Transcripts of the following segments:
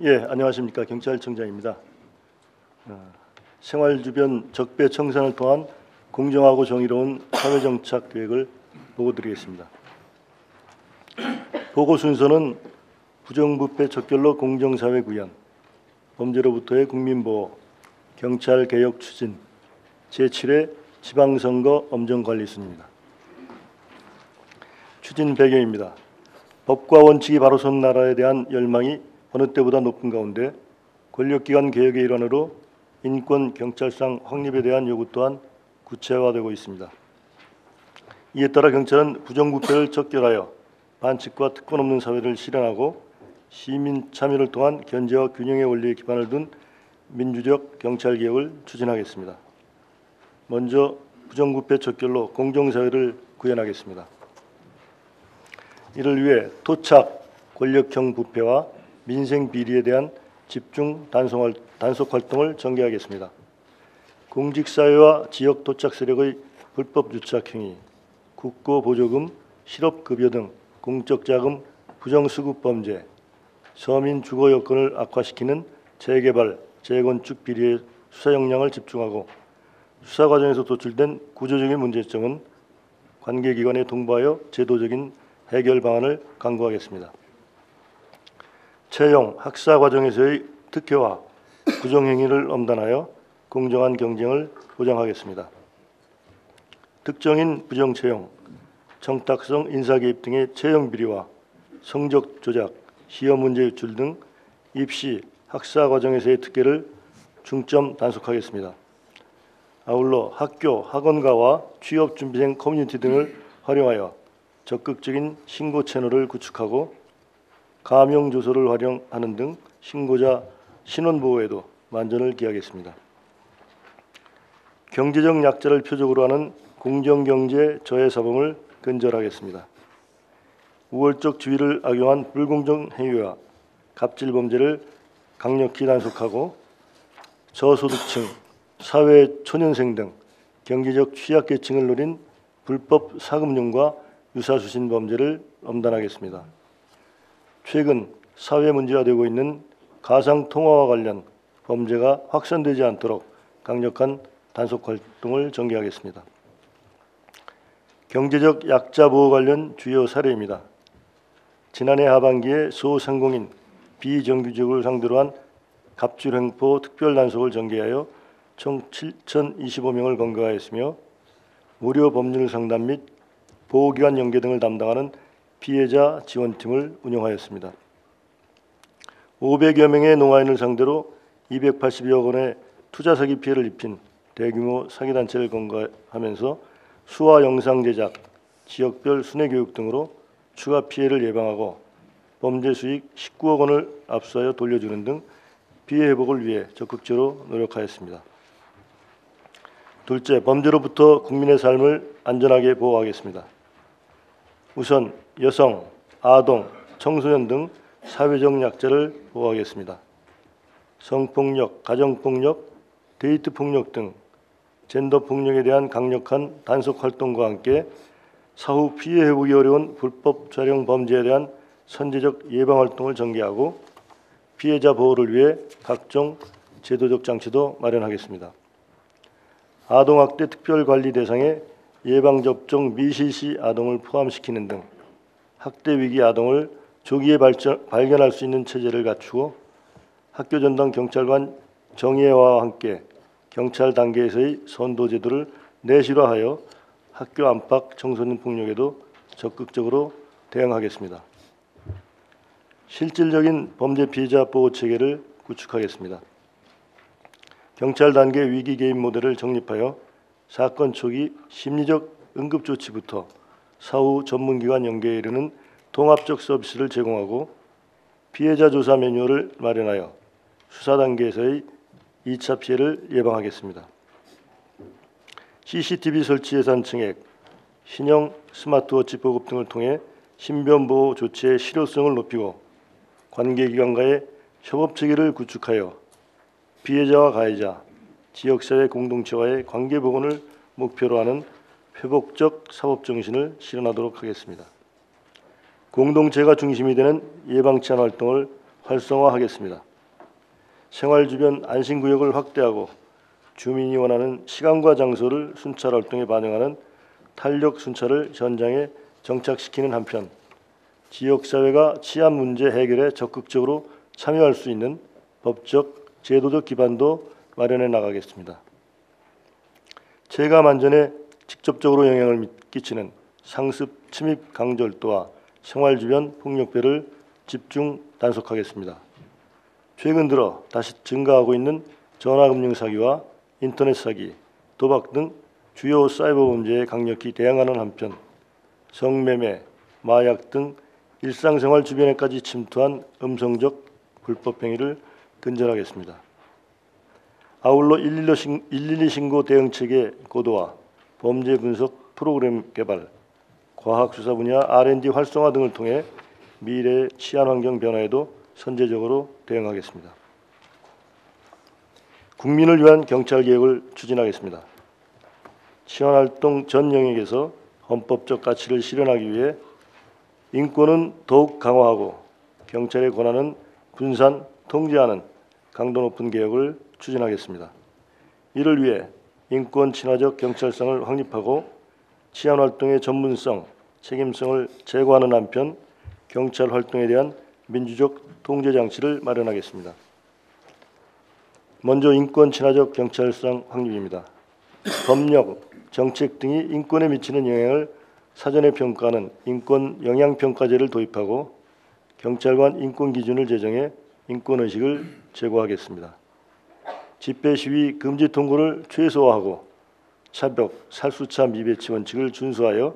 예, 안녕하십니까. 경찰청장입니다. 생활 주변 적배 청산을 통한 공정하고 정의로운 사회정착 계획을 보고드리겠습니다. 보고 순서는 부정부패 척결로 공정사회 구현, 범죄로부터의 국민보호, 경찰개혁 추진, 제7회 지방선거 엄정관리 순입니다. 추진 배경입니다. 법과 원칙이 바로 선 나라에 대한 열망이 어느 때보다 높은 가운데 권력기관 개혁의 일환으로 인권 경찰상 확립에 대한 요구 또한 구체화되고 있습니다. 이에 따라 경찰은 부정부패를 척결하여 반칙과 특권 없는 사회를 실현하고 시민 참여를 통한 견제와 균형의 원리에 기반을 둔 민주적 경찰개혁을 추진하겠습니다. 먼저 부정부패 척결로 공정사회를 구현하겠습니다. 이를 위해 토착 권력형 부패와 민생 비리에 대한 집중 단속 활동을 전개하겠습니다. 공직사회와 지역 토착 세력의 불법 유착 행위, 국고 보조금, 실업급여 등 공적자금 부정수급 범죄, 서민 주거 여건을 악화시키는 재개발, 재건축 비리의 수사 역량을 집중하고 수사 과정에서 도출된 구조적인 문제점은 관계기관에 통보하여 제도적인 해결 방안을 강구하겠습니다. 채용, 학사 과정에서의 특혜와 부정행위를 엄단하여 공정한 경쟁을 보장하겠습니다. 특정인 부정채용, 청탁성 인사개입 등의 채용 비리와 성적 조작, 시험 문제 유출 등 입시, 학사 과정에서의 특혜를 중점 단속하겠습니다. 아울러 학교, 학원가와 취업준비생 커뮤니티 등을 활용하여 적극적인 신고 채널을 구축하고 가명조서를 활용하는 등 신고자 신원 보호에도 만전을 기하겠습니다. 경제적 약자를 표적으로 하는 공정경제 저해사범을 근절하겠습니다. 우월적 지위를 악용한 불공정 행위와 갑질 범죄를 강력히 단속하고 저소득층, 사회 초년생 등 경제적 취약계층을 노린 불법 사금융과 유사수신 범죄를 엄단하겠습니다. 최근 사회 문제가 되고 있는 가상통화와 관련 범죄가 확산되지 않도록 강력한 단속 활동을 전개하겠습니다. 경제적 약자 보호 관련 주요 사례입니다. 지난해 하반기에 소상공인, 비정규직을 상대로 한 갑질횡포 특별단속을 전개하여 총 7,025명을 검거하였으며 무료 법률 상담 및 보호기관 연계 등을 담당하는 피해자 지원팀을 운영하였습니다. 500여 명의 농아인을 상대로 280여 원의 투자 사기 피해를 입힌 대규모 사기단체를 검거하면서 수화 영상 제작, 지역별 순회 교육 등으로 추가 피해를 예방하고 범죄 수익 19억 원을 압수하여 돌려주는 등 피해 회복을 위해 적극적으로 노력하였습니다. 둘째, 범죄로부터 국민의 삶을 안전하게 보호하겠습니다. 우선 여성, 아동, 청소년 등 사회적 약자를 보호하겠습니다. 성폭력, 가정폭력, 데이트폭력 등 젠더폭력에 대한 강력한 단속 활동과 함께 사후 피해 회복이 어려운 불법 촬영 범죄에 대한 선제적 예방 활동을 전개하고 피해자 보호를 위해 각종 제도적 장치도 마련하겠습니다. 아동학대 특별관리 대상에 예방접종 미실시 아동을 포함시키는 등 학대 위기 아동을 조기에 발견할 수 있는 체제를 갖추고 학교 전담 경찰관 정예화와 함께 경찰 단계에서의 선도 제도를 내실화하여 학교 안팎 청소년 폭력에도 적극적으로 대응하겠습니다. 실질적인 범죄 피해자 보호 체계를 구축하겠습니다. 경찰 단계 위기 개입 모델을 정립하여 사건 초기 심리적 응급 조치부터 사후 전문기관 연계에 이르는 통합적 서비스를 제공하고 피해자 조사 매뉴얼을 마련하여 수사 단계에서의 2차 피해를 예방하겠습니다. CCTV 설치 예산 증액, 신형 스마트워치 보급 등을 통해 신변 보호 조치의 실효성을 높이고 관계기관과의 협업 체계를 구축하여 피해자와 가해자, 지역사회 공동체와의 관계 복원을 목표로 하는 회복적 사법 정신을 실현하도록 하겠습니다. 공동체가 중심이 되는 예방치안 활동을 활성화하겠습니다. 생활 주변 안심구역을 확대하고 주민이 원하는 시간과 장소를 순찰 활동에 반영하는 탄력 순찰을 현장에 정착시키는 한편 지역사회가 치안 문제 해결에 적극적으로 참여할 수 있는 법적, 제도적 기반도 마련해 나가겠습니다. 체감 안전에 직접적으로 영향을 끼치는 상습 침입 강절도와 생활 주변 폭력배를 집중 단속하겠습니다. 최근 들어 다시 증가하고 있는 전화금융 사기와 인터넷 사기, 도박 등 주요 사이버 범죄에 강력히 대응하는 한편 성매매, 마약 등 일상생활 주변에까지 침투한 음성적 불법 행위를 근절하겠습니다. 아울러 112 신고 대응 체계 고도화, 범죄 분석 프로그램 개발, 과학 수사 분야 R&D 활성화 등을 통해 미래의 치안 환경 변화에도 선제적으로 대응하겠습니다. 국민을 위한 경찰 개혁을 추진하겠습니다. 치안 활동 전 영역에서 헌법적 가치를 실현하기 위해 인권은 더욱 강화하고 경찰의 권한은 분산, 통제하는 강도 높은 개혁을 추진하겠습니다. 이를 위해 인권 친화적 경찰성을 확립하고 치안 활동의 전문성, 책임성을 제고하는 한편 경찰 활동에 대한 민주적 통제 장치를 마련하겠습니다. 먼저 인권 친화적 경찰성 확립입니다. 법령, 정책 등이 인권에 미치는 영향을 사전에 평가하는 인권 영향평가제를 도입하고 경찰관 인권 기준을 제정해 인권의식을 제고하겠습니다. 집회 시위 금지 통고를 최소화하고 차벽, 살수차 미배치 원칙을 준수하여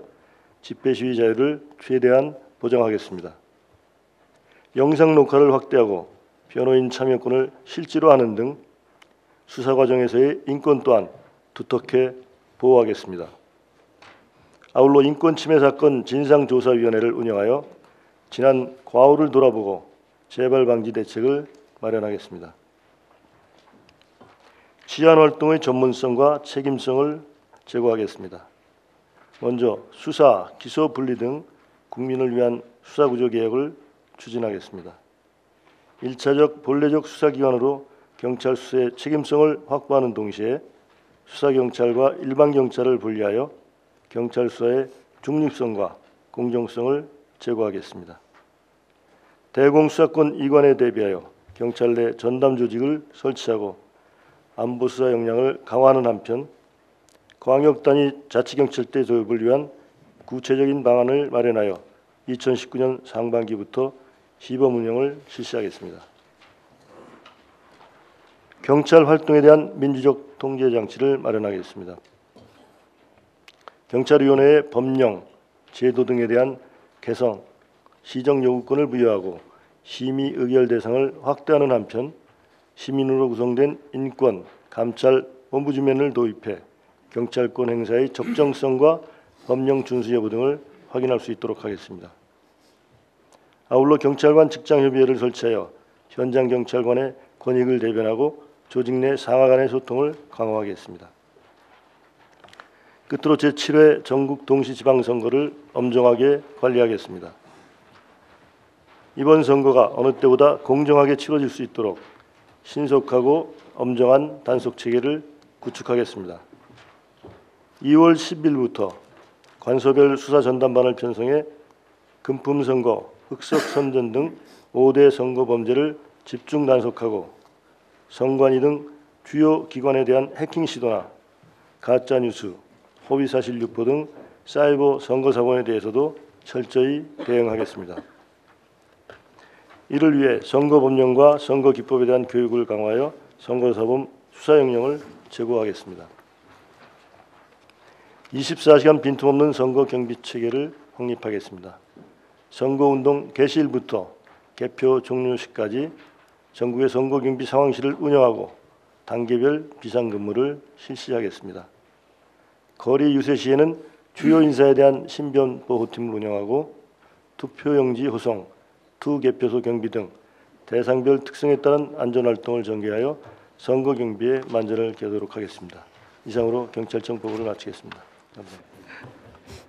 집회 시위 자유를 최대한 보장하겠습니다. 영상 녹화를 확대하고 변호인 참여권을 실제로 하는 등 수사 과정에서의 인권 또한 두텁게 보호하겠습니다. 아울러 인권침해 사건 진상조사위원회를 운영하여 지난 과오를 돌아보고 재발 방지 대책을 마련하겠습니다. 치안 활동의 전문성과 책임성을 제고하겠습니다. 먼저 수사, 기소 분리 등 국민을 위한 수사구조 개혁을 추진하겠습니다. 1차적 본래적 수사기관으로 경찰 수사의 책임성을 확보하는 동시에 수사경찰과 일반경찰을 분리하여 경찰 수사의 중립성과 공정성을 제고하겠습니다. 대공수사권 이관에 대비하여 경찰 내 전담 조직을 설치하고 안보수사 역량을 강화하는 한편 광역단위 자치경찰대 도입을 위한 구체적인 방안을 마련하여 2019년 상반기부터 시범 운영을 실시하겠습니다. 경찰 활동에 대한 민주적 통제 장치를 마련하겠습니다. 경찰위원회의 법령, 제도 등에 대한 개성, 시정 요구권을 부여하고 심의 의결 대상을 확대하는 한편 시민으로 구성된 인권, 감찰, ombudsman을 도입해 경찰권 행사의 적정성과 법령 준수 여부 등을 확인할 수 있도록 하겠습니다. 아울러 경찰관 직장협의회를 설치하여 현장 경찰관의 권익을 대변하고 조직 내 상하 간의 소통을 강화하겠습니다. 끝으로 제7회 전국 동시지방선거를 엄정하게 관리하겠습니다. 이번 선거가 어느 때보다 공정하게 치러질 수 있도록 신속하고 엄정한 단속체계를 구축하겠습니다. 2월 10일부터 관서별 수사전담반을 편성해 금품선거, 흑석선전 등 5대 선거 범죄를 집중 단속하고 선관위 등 주요 기관에 대한 해킹 시도나 가짜뉴스, 허위사실 유포 등 사이버 선거사건에 대해서도 철저히 대응하겠습니다. 이를 위해 선거법령과 선거기법에 대한 교육을 강화하여 선거사범 수사 역량을 제고하겠습니다. 24시간 빈틈없는 선거 경비 체계를 확립하겠습니다. 선거운동 개시일부터 개표 종료 시까지 전국의 선거경비 상황실을 운영하고 단계별 비상근무를 실시하겠습니다. 거리 유세 시에는 주요 인사에 대한 신변 보호팀을 운영하고 투표용지 호송, 투개표소 경비 등 대상별 특성에 따른 안전활동을 전개하여 선거 경비에 만전을 기하도록 하겠습니다. 이상으로 경찰청 보고를 마치겠습니다. 감사합니다.